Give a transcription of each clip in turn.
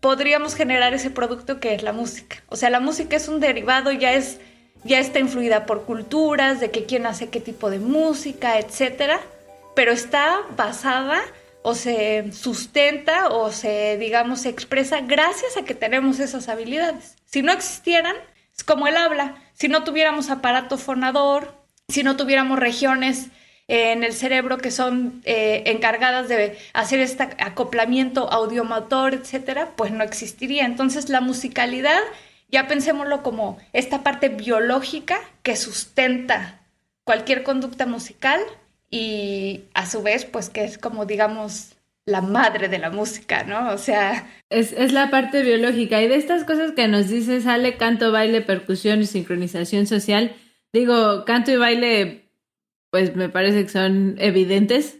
podríamos generar ese producto que es la música. O sea, la música es un derivado, ya está influida por culturas, de que quién hace qué tipo de música, etcétera, pero está basada o se sustenta o se expresa gracias a que tenemos esas habilidades. Si no existieran, es como el habla. Si no tuviéramos aparato fonador, si no tuviéramos regiones en el cerebro que son encargadas de hacer este acoplamiento audiomotor, etcétera, pues no existiría. Entonces la musicalidad, ya pensémoslo como esta parte biológica que sustenta cualquier conducta musical y a su vez, pues que es como, digamos, la madre de la música, ¿no? O sea... Es la parte biológica. Y de estas cosas que nos dices, Ale, canto, baile, percusión y sincronización social, digo, canto y baile, pues me parece que son evidentes,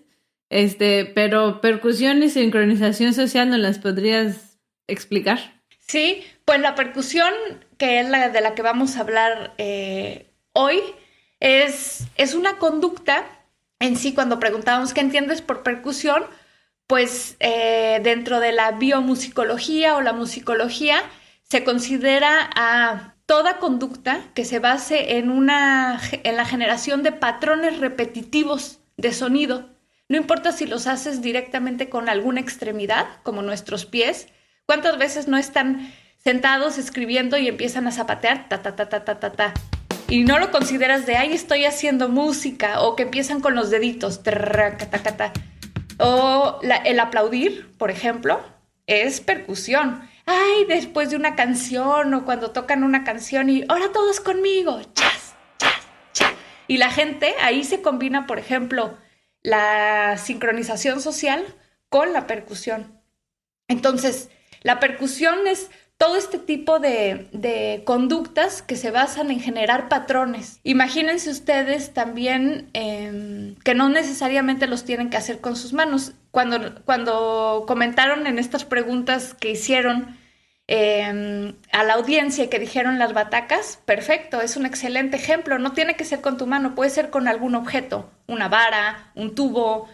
pero percusión y sincronización social, ¿nos las podrías explicar? Sí, pues la percusión, que es la de la que vamos a hablar hoy, es una conducta en sí. Cuando preguntábamos qué entiendes por percusión, pues dentro de la biomusicología o la musicología se considera a toda conducta que se base en la generación de patrones repetitivos de sonido. No importa si los haces directamente con alguna extremidad, como nuestros pies. ¿Cuántas veces no están sentados escribiendo y empiezan a zapatear? Ta, ta, ta, ta, ta, ta, ta. Y no lo consideras de, ay, estoy haciendo música, o que empiezan con los deditos. Trrr, ta, ta, ta. O el aplaudir, por ejemplo, es percusión. Ay, después de una canción o cuando tocan una canción y ahora todos conmigo, chas, chas, chas. Y la gente, ahí se combina, por ejemplo, la sincronización social con la percusión. Entonces, la percusión es todo este tipo de conductas que se basan en generar patrones. Imagínense ustedes también que no necesariamente los tienen que hacer con sus manos. Cuando comentaron en estas preguntas que hicieron a la audiencia y que dijeron las batacas, perfecto, es un excelente ejemplo. No tiene que ser con tu mano, puede ser con algún objeto, una vara, un tubo,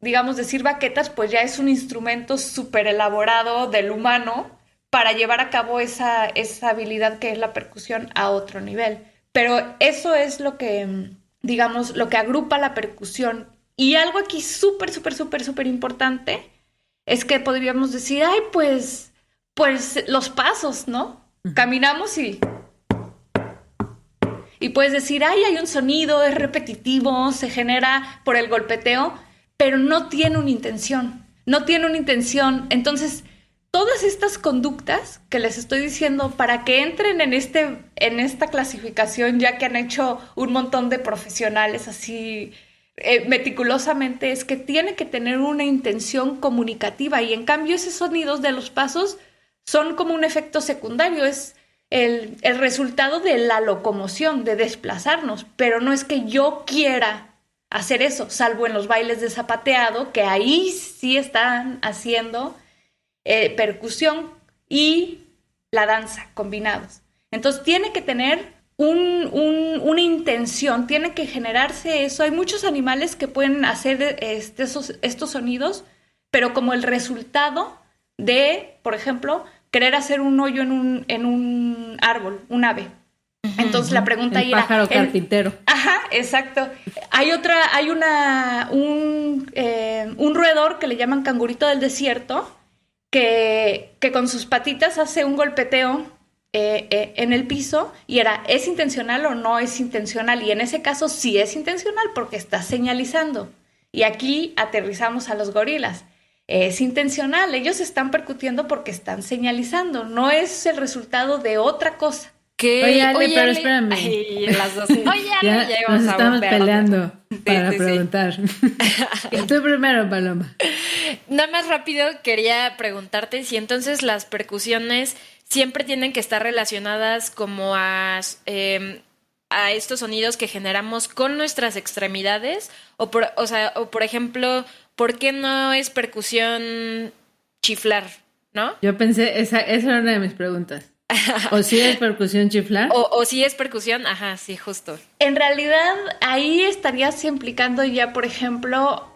digamos, decir baquetas, pues ya es un instrumento súper elaborado del humano para llevar a cabo esa habilidad que es la percusión a otro nivel. Pero eso es lo que, digamos, lo que agrupa la percusión. Y algo aquí súper, súper, súper, súper importante es que podríamos decir, ay, pues los pasos, ¿no? Caminamos y puedes decir, ay, hay un sonido, es repetitivo, se genera por el golpeteo, pero no tiene una intención. Entonces, todas estas conductas que les estoy diciendo para que entren en esta clasificación, ya que han hecho un montón de profesionales así meticulosamente, es que tiene que tener una intención comunicativa, y en cambio esos sonidos de los pasos son como un efecto secundario, es el resultado de la locomoción, de desplazarnos, pero no es que yo quiera hacer eso, salvo en los bailes de zapateado, que ahí sí están haciendo percusión y la danza combinados. Entonces tiene que tener una intención, tiene que generarse eso. Hay muchos animales que pueden hacer estos sonidos, pero como el resultado de, por ejemplo, querer hacer un hoyo en un árbol, un ave. Entonces la pregunta ahí era... pájaro carpintero. Ajá, exacto. Hay un roedor que le llaman cangurito del desierto, que con sus patitas hace un golpeteo en el piso, y ¿es intencional o no es intencional? Y en ese caso sí es intencional porque está señalizando. Y aquí aterrizamos a los gorilas. Es intencional, ellos están percutiendo porque están señalizando, no es el resultado de otra cosa. ¿Qué? Oye, Ale, pero espérame. Ay, las dos. Oye, Ale, ya nos estamos peleando para sí. preguntar. Tú primero, Paloma. Nada más rápido quería preguntarte si entonces las percusiones siempre tienen que estar relacionadas como a estos sonidos que generamos con nuestras extremidades, o por ejemplo, ¿por qué no es percusión chiflar, no? Yo pensé, esa era una de mis preguntas. ¿O sí es percusión chiflar? O sí es percusión, ajá, sí, justo. En realidad, ahí estarías implicando ya, por ejemplo,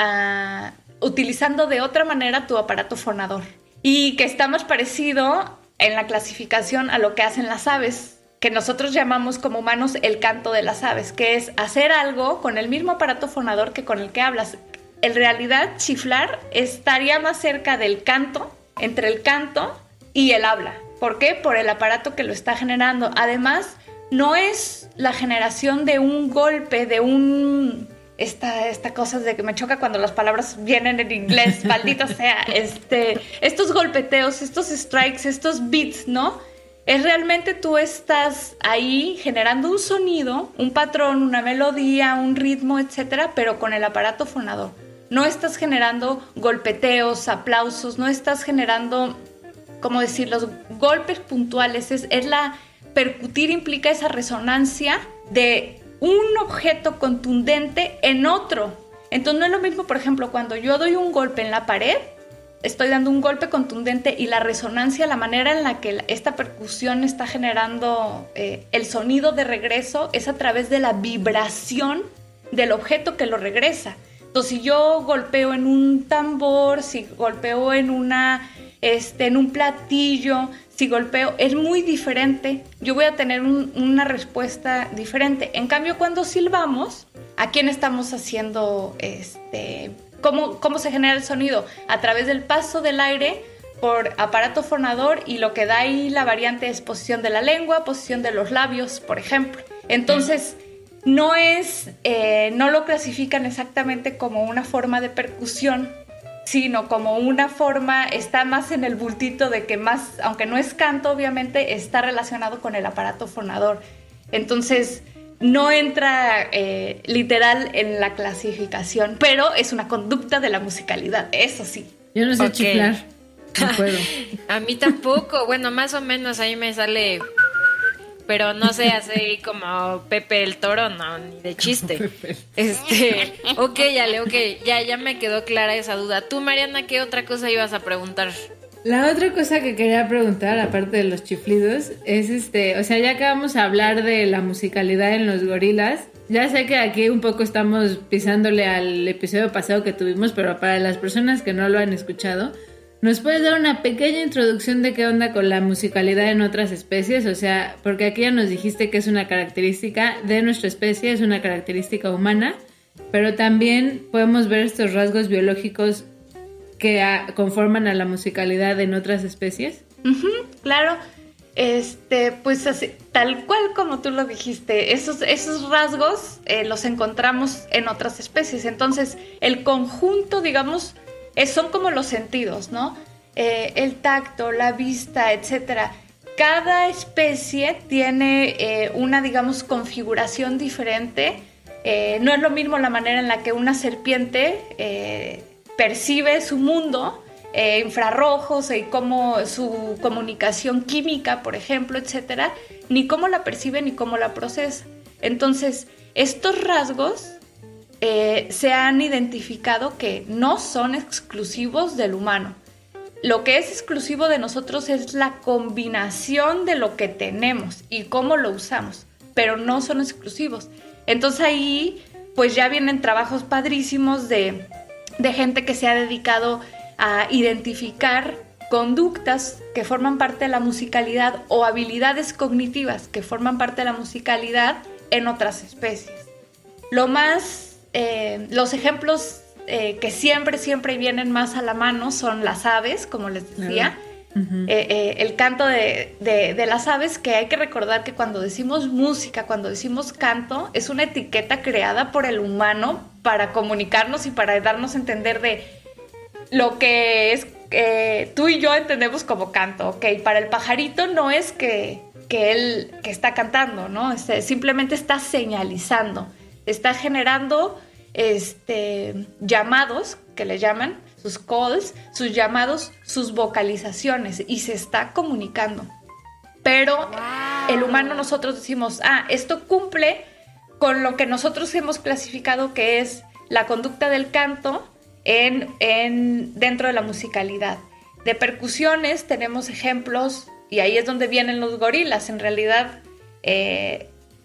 utilizando de otra manera tu aparato fonador. y que está más parecido en la clasificación a lo que hacen las aves, que nosotros llamamos como humanos el canto de las aves, que es hacer algo con el mismo aparato fonador que con el que hablas. En realidad, chiflar estaría más cerca del canto, entre el canto y el habla. ¿Por qué? Por el aparato que lo está generando. Además, no es la generación de un golpe, de un... Esta cosa de que me choca cuando las palabras vienen en inglés, maldita sea, estos golpeteos, estos strikes, estos beats, ¿no? Es realmente tú estás ahí generando un sonido, un patrón, una melodía, un ritmo, etcétera, pero con el aparato fonador. No estás generando golpeteos, aplausos, no estás generando, ¿cómo decir?, los golpes puntuales. Percutir implica esa resonancia de un objeto contundente en otro. Entonces no es lo mismo, por ejemplo, cuando yo doy un golpe en la pared, estoy dando un golpe contundente y la resonancia, la manera en la que esta percusión está generando el sonido de regreso es a través de la vibración del objeto que lo regresa. Entonces, si yo golpeo en un tambor, si golpeo en un platillo, si golpeo, es muy diferente. Yo voy a tener una respuesta diferente. En cambio, cuando silbamos, ¿a quién estamos haciendo ¿Cómo se genera el sonido? A través del paso del aire por aparato fonador, y lo que da ahí la variante es posición de la lengua, posición de los labios, por ejemplo. Entonces, no lo clasifican exactamente como una forma de percusión, sino como una forma, está más en el bultito de que más, aunque no es canto, obviamente, está relacionado con el aparato fonador. Entonces, no entra literal en la clasificación, pero es una conducta de la musicalidad, eso sí. Yo no sé chiflar, no puedo. A mí tampoco, bueno, más o menos ahí me sale, pero no sé, así como Pepe el Toro, no, ni de chiste. Ok, Ale, ok, ya me quedó clara esa duda. Tú, Mariana, ¿qué otra cosa ibas a preguntar? La otra cosa que quería preguntar, aparte de los chiflidos, es o sea, ya que vamos a hablar de la musicalidad en los gorilas, ya sé que aquí un poco estamos pisándole al episodio pasado que tuvimos, pero para las personas que no lo han escuchado, ¿nos puedes dar una pequeña introducción de qué onda con la musicalidad en otras especies? O sea, porque aquí ya nos dijiste que es una característica de nuestra especie, es una característica humana, pero también podemos ver estos rasgos biológicos que conforman a la musicalidad en otras especies. Claro, pues así, tal cual como tú lo dijiste, esos rasgos los encontramos en otras especies. Entonces, el conjunto, digamos, son como los sentidos, ¿no? El tacto, la vista, etcétera. Cada especie tiene una, digamos, configuración diferente. No es lo mismo la manera en la que una serpiente percibe su mundo, infrarrojos, y cómo su comunicación química, por ejemplo, etcétera, ni cómo la percibe ni cómo la procesa. Entonces, estos rasgos se han identificado que no son exclusivos del humano. Lo que es exclusivo de nosotros es la combinación de lo que tenemos y cómo lo usamos, pero no son exclusivos. Entonces ahí pues ya vienen trabajos padrísimos de gente que se ha dedicado a identificar conductas que forman parte de la musicalidad o habilidades cognitivas que forman parte de la musicalidad en otras especies. Los ejemplos que siempre vienen más a la mano son las aves, como les decía. Uh-huh. El canto de las aves, que hay que recordar que cuando decimos música, cuando decimos canto, es una etiqueta creada por el humano para comunicarnos y para darnos a entender de lo que es tú y yo entendemos como canto, ¿ok? Para el pajarito no es que él que está cantando, ¿no? Simplemente está señalizando, está generando llamados, que le llaman, sus calls, sus llamados, sus vocalizaciones, y se está comunicando. Pero wow, el humano, nosotros decimos, esto cumple con lo que nosotros hemos clasificado que es la conducta del canto dentro de la musicalidad. De percusiones tenemos ejemplos, y ahí es donde vienen los gorilas, en realidad,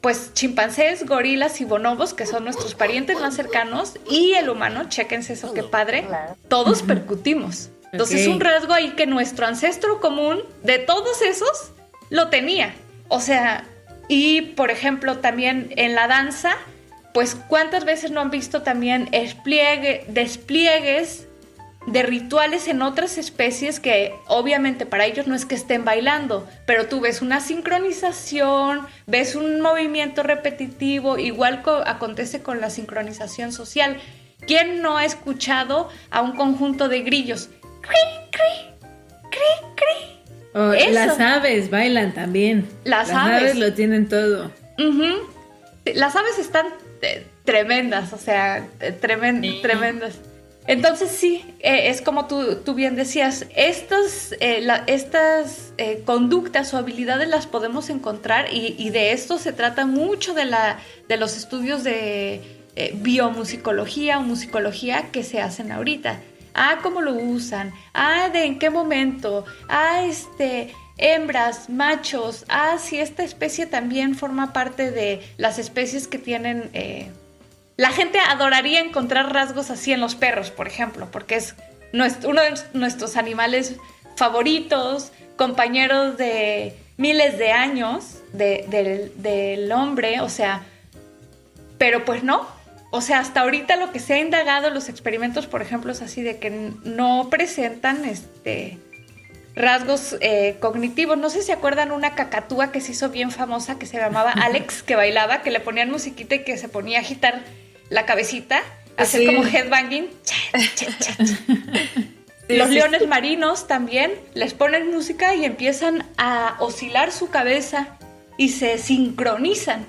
pues chimpancés, gorilas y bonobos, que son nuestros parientes más cercanos, y el humano, chéquense eso, qué padre, todos percutimos. Entonces, un rasgo ahí que nuestro ancestro común, de todos esos, lo tenía. O sea, y por ejemplo, también en la danza, pues ¿cuántas veces no han visto también despliegues de rituales en otras especies que obviamente para ellos no es que estén bailando, pero tú ves una sincronización, ves un movimiento repetitivo, igual acontece con la sincronización social. ¿Quién no ha escuchado a un conjunto de grillos? ¡Cri, cri, cri, cri! Oh, las aves bailan también. Las aves lo tienen todo. Uh-huh. Las aves están tremendas, o sea, tremendas. Entonces sí, es como tú bien decías, estas conductas o habilidades las podemos encontrar y de esto se trata mucho de los estudios de biomusicología o musicología que se hacen ahorita. ¿Cómo lo usan? ¿De en qué momento? Hembras, machos. Si esta especie también forma parte de las especies que tienen... La gente adoraría encontrar rasgos así en los perros, por ejemplo, porque es uno de nuestros animales favoritos, compañeros de miles de años del hombre, o sea, pero pues no. O sea, hasta ahorita lo que se ha indagado en los experimentos, por ejemplo, es así de que no presentan rasgos cognitivos. No sé si acuerdan una cacatúa que se hizo bien famosa que se llamaba Alex, que bailaba, que le ponían musiquita y que se ponía a agitar la cabecita, hacer como headbanging. Los leones marinos también les ponen música y empiezan a oscilar su cabeza y se sincronizan.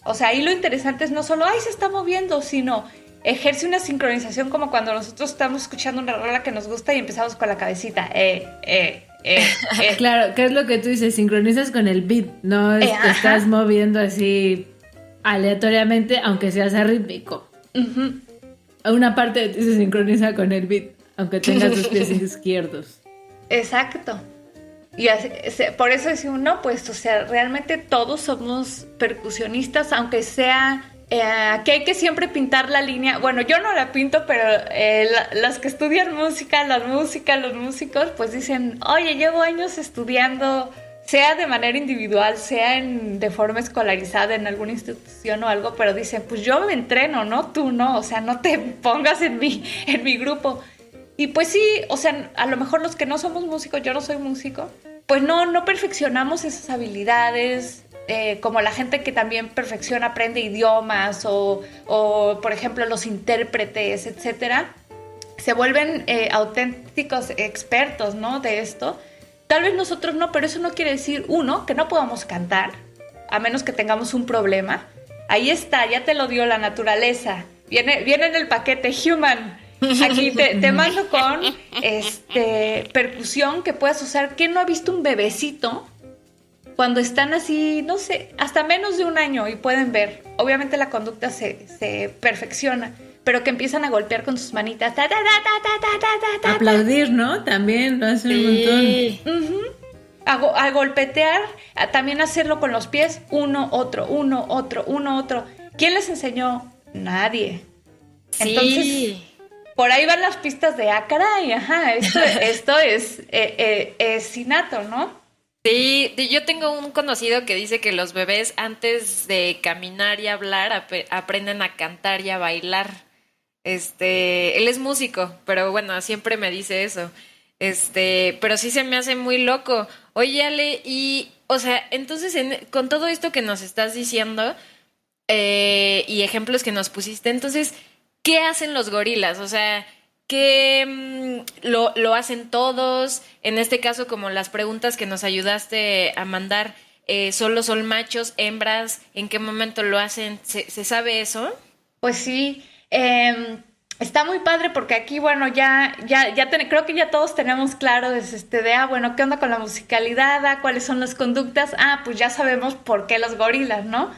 O sea, ahí lo interesante es no solo, se está moviendo, sino ejerce una sincronización como cuando nosotros estamos escuchando una rola que nos gusta y empezamos con la cabecita. Claro, ¿qué es lo que tú dices? Sincronizas con el beat, no te estás moviendo así aleatoriamente, aunque seas arrítmico. Uh-huh. Una parte de ti se sincroniza con el beat, aunque tengas los pies izquierdos. Exacto. Y por eso decimos, no, pues, o sea, realmente todos somos percusionistas, aunque sea que hay que siempre pintar la línea. Bueno, yo no la pinto, pero las que estudian música, los músicos, pues dicen, oye, llevo años estudiando, sea de manera individual, sea de forma escolarizada en alguna institución o algo, pero dicen, pues yo me entreno, ¿no? Tú no, o sea, no te pongas en mi grupo. Y pues sí, o sea, a lo mejor los que no somos músicos, yo no soy músico, pues no perfeccionamos esas habilidades, como la gente que también perfecciona, aprende idiomas o por ejemplo, los intérpretes, etcétera, se vuelven auténticos expertos, ¿no? De esto. Tal vez nosotros no, pero eso no quiere decir, uno, que no podamos cantar, a menos que tengamos un problema. Ahí está, ya te lo dio la naturaleza. Viene en el paquete Human. Aquí te mando con percusión que puedas usar. ¿Quién no ha visto un bebecito cuando están así, no sé, hasta menos de un año y pueden ver? Obviamente la conducta se perfecciona, pero que empiezan a golpear con sus manitas. Aplaudir, ¿no? También lo hacen un montón. Uh-huh. A golpetear, también hacerlo con los pies, uno, otro. ¿Quién les enseñó? Nadie. Sí. Entonces, por ahí van las pistas de, caray, esto es innato, ¿no? Sí, yo tengo un conocido que dice que los bebés antes de caminar y hablar aprenden a cantar y a bailar. Él es músico, pero bueno, siempre me dice eso. Pero sí se me hace muy loco. Oye, Ale, y, o sea, entonces con todo esto que nos estás diciendo y ejemplos que nos pusiste, entonces, ¿qué hacen los gorilas? O sea, ¿qué lo hacen todos? En este caso, como las preguntas que nos ayudaste a mandar, ¿solo son machos, hembras? ¿En qué momento lo hacen? ¿Se sabe eso? Pues sí, está muy padre porque aquí, bueno, creo que ya todos tenemos claro bueno, ¿qué onda con la musicalidad? ¿Cuáles son las conductas? Pues ya sabemos por qué los gorilas, ¿no?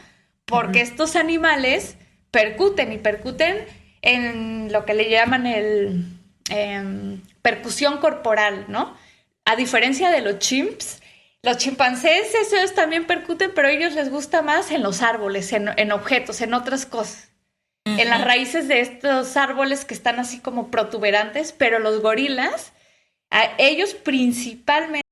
Porque estos animales percuten en lo que le llaman percusión corporal, ¿no? A diferencia de los chimps, los chimpancés, esos también percuten, pero a ellos les gusta más en los árboles, en objetos, en otras cosas. Uh-huh. En las raíces de estos árboles que están así como protuberantes, pero los gorilas Ellos principalmente